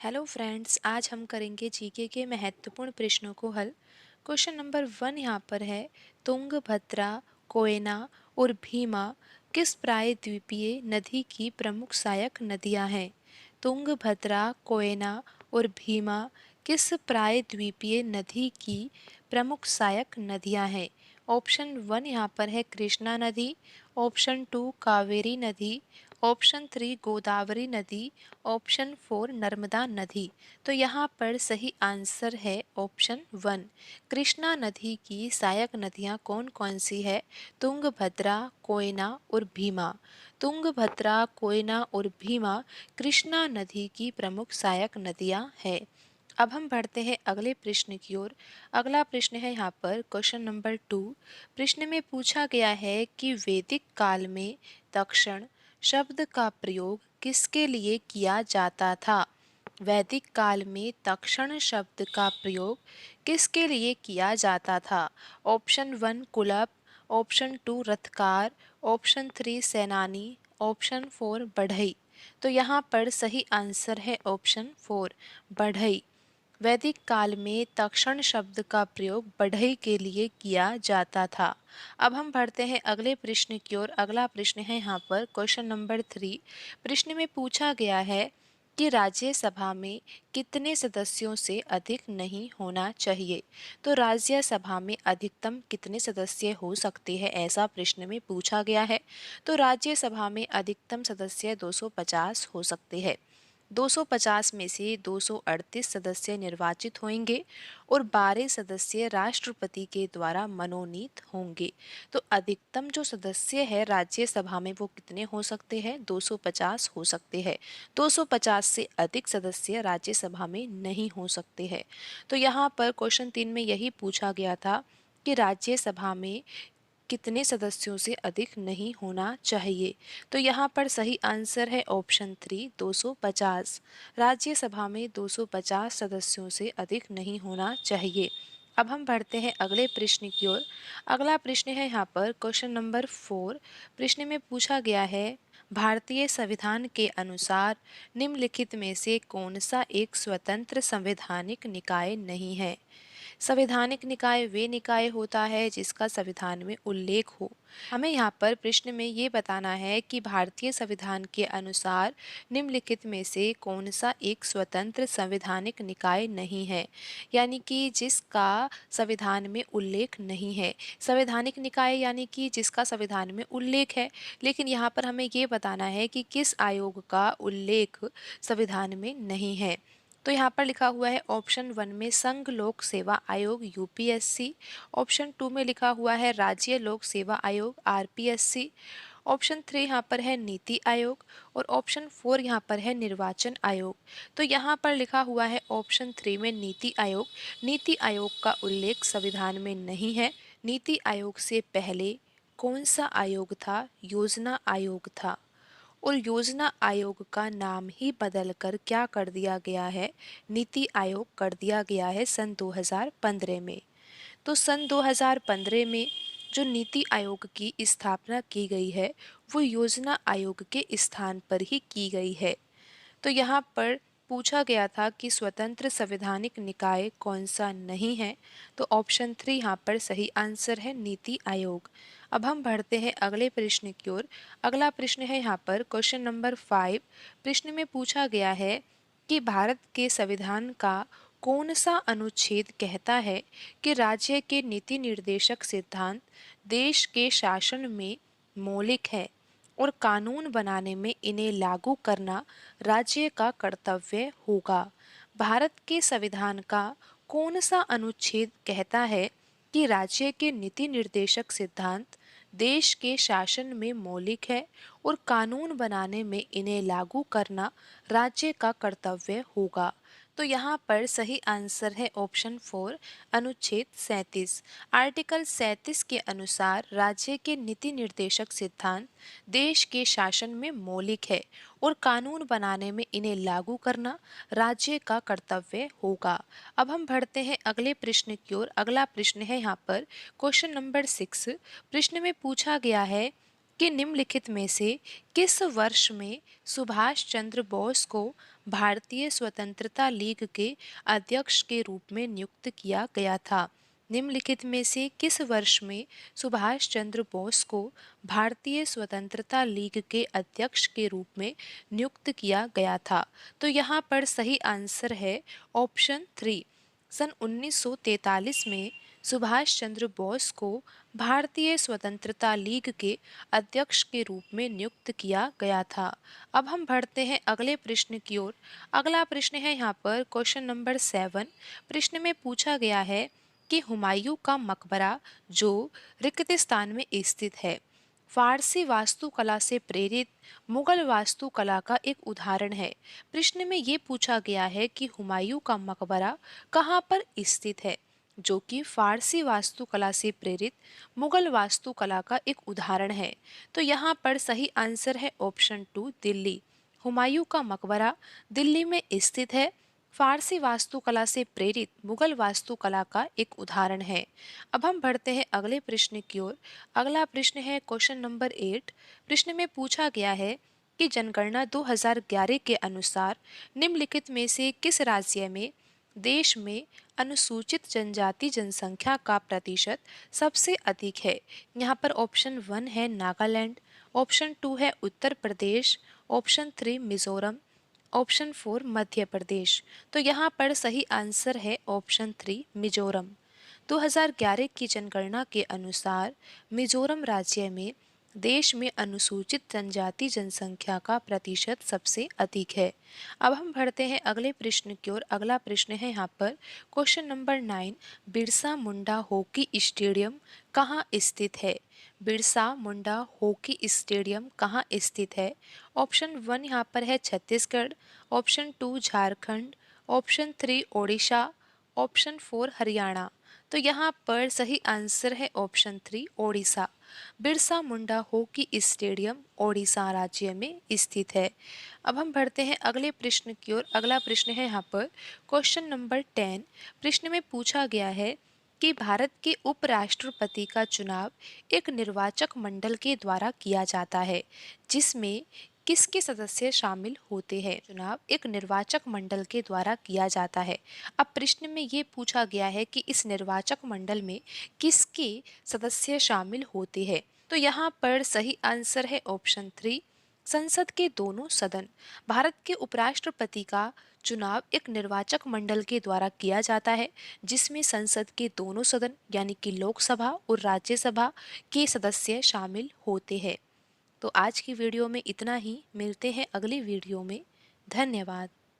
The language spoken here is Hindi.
हेलो फ्रेंड्स, आज हम करेंगे जीके के महत्वपूर्ण प्रश्नों को हल। क्वेश्चन नंबर 1 यहाँ पर है, तुंगभद्रा, कोयना और भीमा किस प्रायद्वीपीय नदी की प्रमुख सहायक नदियाँ हैं? तुंगभद्रा, कोयना और भीमा किस प्रायद्वीपीय नदी की प्रमुख सहायक नदियाँ हैं? ऑप्शन 1 यहाँ पर है कृष्णा नदी, ऑप्शन 2 कावेरी नदी, ऑप्शन 3 गोदावरी नदी, ऑप्शन 4 नर्मदा नदी। तो यहाँ पर सही आंसर है ऑप्शन 1। कृष्णा नदी की सहायक नदियाँ कौन कौन सी है? तुंगभद्रा, कोयना और भीमा। तुंगभद्रा, कोयना और भीमा कृष्णा नदी की प्रमुख सहायक नदियाँ हैं। अब हम बढ़ते हैं अगले प्रश्न की ओर। अगला प्रश्न है यहाँ पर क्वेश्चन नंबर 2। प्रश्न में पूछा गया है कि वैदिक काल में दक्षिण शब्द का प्रयोग किसके लिए किया जाता था? वैदिक काल में तक्षण शब्द का प्रयोग किसके लिए किया जाता था? ऑप्शन 1 कुलप, ऑप्शन 2 रथकार, ऑप्शन 3 सेनानी, ऑप्शन 4 बढ़ई। तो यहाँ पर सही आंसर है ऑप्शन 4 बढ़ई। वैदिक काल में तक्षण शब्द का प्रयोग बढ़ई के लिए किया जाता था। अब हम बढ़ते हैं अगले प्रश्न की ओर। अगला प्रश्न है यहाँ पर क्वेश्चन नंबर 3। प्रश्न में पूछा गया है कि राज्यसभा में कितने सदस्यों से अधिक नहीं होना चाहिए? तो राज्यसभा में अधिकतम कितने सदस्य हो सकते हैं, ऐसा प्रश्न में पूछा गया है। तो राज्यसभा में अधिकतम सदस्य 250 हो सकते हैं। 250 में से 238 सदस्य निर्वाचित होंगे और 12 सदस्य राष्ट्रपति के द्वारा मनोनीत होंगे। तो अधिकतम जो सदस्य है राज्यसभा में वो कितने हो सकते हैं? 250 हो सकते हैं। 250 से अधिक सदस्य राज्यसभा में नहीं हो सकते हैं। तो यहाँ पर क्वेश्चन 3 में यही पूछा गया था कि राज्यसभा में कितने सदस्यों से अधिक नहीं होना चाहिए। तो यहाँ पर सही आंसर है ऑप्शन 3 250। राज्यसभा में 250 सदस्यों से अधिक नहीं होना चाहिए। अब हम बढ़ते हैं अगले प्रश्न की ओर। अगला प्रश्न है यहाँ पर क्वेश्चन नंबर 4। प्रश्न में पूछा गया है, भारतीय संविधान के अनुसार निम्नलिखित में से कौन सा एक स्वतंत्र संवैधानिक निकाय नहीं है? संवैधानिक निकाय वे निकाय होता है जिसका संविधान में उल्लेख हो। हमें यहाँ पर प्रश्न में ये बताना है कि भारतीय संविधान के अनुसार निम्नलिखित में से कौन सा एक स्वतंत्र संवैधानिक निकाय नहीं है, यानी कि जिसका संविधान में उल्लेख नहीं है। संवैधानिक निकाय यानी कि जिसका संविधान में उल्लेख है, लेकिन यहाँ पर हमें ये बताना है कि किस आयोग का उल्लेख संविधान में नहीं है। तो यहाँ पर लिखा हुआ है ऑप्शन 1 में संघ लोक सेवा आयोग यूपीएससी, ऑप्शन 2 में लिखा हुआ है राज्य लोक सेवा आयोग आरपीएससी, ऑप्शन 3 यहाँ पर है नीति आयोग और ऑप्शन 4 यहाँ पर है निर्वाचन आयोग। तो यहाँ पर लिखा हुआ है ऑप्शन 3 में नीति आयोग। नीति आयोग का उल्लेख संविधान में नहीं है। नीति आयोग से पहले कौन सा आयोग था? योजना आयोग था। और योजना आयोग का नाम ही बदलकर क्या कर दिया गया है? नीति आयोग कर दिया गया है सन 2015 में। तो सन 2015 में जो नीति आयोग की स्थापना की गई है वो योजना आयोग के स्थान पर ही की गई है। तो यहाँ पर पूछा गया था कि स्वतंत्र संवैधानिक निकाय कौन सा नहीं है, तो ऑप्शन 3 यहाँ पर सही आंसर है नीति आयोग। अब हम बढ़ते हैं अगले प्रश्न की ओर। अगला प्रश्न है यहाँ पर क्वेश्चन नंबर 5। प्रश्न में पूछा गया है कि भारत के संविधान का कौन सा अनुच्छेद कहता है कि राज्य के नीति निर्देशक सिद्धांत देश के शासन में मौलिक है और कानून बनाने में इन्हें लागू करना राज्य का कर्तव्य होगा? भारत के संविधान का कौन सा अनुच्छेद कहता है कि राज्य के नीति निर्देशक सिद्धांत देश के शासन में मौलिक है और कानून बनाने में इन्हें लागू करना राज्य का कर्तव्य होगा? तो यहाँ पर सही आंसर है ऑप्शन 4 अनुच्छेद 37। आर्टिकल 37 के अनुसार राज्य के नीति निर्देशक सिद्धांत देश के शासन में मौलिक है और कानून बनाने में इन्हें लागू करना राज्य का कर्तव्य होगा। अब हम बढ़ते हैं अगले प्रश्न की ओर। अगला प्रश्न है यहाँ पर क्वेश्चन नंबर 6। प्रश्न में पूछा गया है कि निम्नलिखित में से किस वर्ष में सुभाष चंद्र बोस को भारतीय स्वतंत्रता लीग के अध्यक्ष के रूप में नियुक्त किया गया था? निम्नलिखित में से किस वर्ष में सुभाष चंद्र बोस को भारतीय स्वतंत्रता लीग के अध्यक्ष के रूप में नियुक्त किया गया था? तो यहाँ पर सही आंसर है ऑप्शन 3। सन 1943 में सुभाष चंद्र बोस को भारतीय स्वतंत्रता लीग के अध्यक्ष के रूप में नियुक्त किया गया था। अब हम बढ़ते हैं अगले प्रश्न की ओर। अगला प्रश्न है यहाँ पर क्वेश्चन नंबर 7। प्रश्न में पूछा गया है कि हुमायूं का मकबरा जो रिक्तिस्तान में स्थित है फारसी वास्तुकला से प्रेरित मुगल वास्तुकला का एक उदाहरण है। प्रश्न में ये पूछा गया है कि हुमायूं का मकबरा कहाँ पर स्थित है, जो कि फारसी वास्तुकला से प्रेरित मुगल वास्तुकला का एक उदाहरण है। तो यहाँ पर सही आंसर है ऑप्शन 2 दिल्ली। हुमायूं का मकबरा दिल्ली में स्थित है। फारसी वास्तुकला से प्रेरित मुगल वास्तुकला का एक उदाहरण है। अब हम बढ़ते हैं अगले प्रश्न की ओर। अगला प्रश्न है क्वेश्चन नंबर 8। प्रश्न में पूछा गया है कि जनगणना 2011 के अनुसार निम्नलिखित में से किस राज्य में देश में अनुसूचित जनजाति जनसंख्या का प्रतिशत सबसे अधिक है? यहाँ पर ऑप्शन 1 है नागालैंड, ऑप्शन 2 है उत्तर प्रदेश, ऑप्शन 3 मिजोरम, ऑप्शन 4 मध्य प्रदेश। तो यहाँ पर सही आंसर है ऑप्शन 3 मिजोरम। 2011 की जनगणना के अनुसार मिजोरम राज्य में देश में अनुसूचित जनजाति जनसंख्या का प्रतिशत सबसे अधिक है। अब हम बढ़ते हैं अगले प्रश्न की ओर। अगला प्रश्न है यहाँ पर question number 9। Birsa Munda hockey stadium कहाँ स्थित है? बिरसा मुंडा हॉकी स्टेडियम कहाँ स्थित है? ऑप्शन 1 यहाँ पर है Chhattisgarh, option 2 Jharkhand, option 3 Odisha, option 4 Haryana. तो यहाँ पर सही आंसर है option 3 Odisha. Birsa Munda hockey stadium Odisha राज्य में स्थित है। अब हम बढ़ते हैं अगले प्रश्न की ओर। अगला प्रश्न है यहाँ पर क्वेश्चन नंबर 10। प्रश्न में पूछा गया है कि भारत के उपराष्ट्रपति का चुनाव एक निर्वाचक मंडल के द्वारा किया जाता है, जिसमें किसके सदस्य शामिल होते हैं? चुनाव एक निर्वाचक मंडल के द्वारा किया जाता है। अब प्रश्न में ये पूछा गया है कि इस निर्वाचक मंडल में किसके सदस्य शामिल होते हैं? तो यहाँ पर सही आंसर है ऑप्शन 3 संसद के दोनों सदन। भारत के उपराष्ट्रपति का चुनाव एक निर्वाचक मंडल के द्वारा किया जाता है, जिसमें संसद के दोनों सदन यानी कि लोकसभा और राज्यसभा के सदस्य शामिल होते हैं। तो आज की वीडियो में इतना ही। मिलते हैं अगली वीडियो में। धन्यवाद।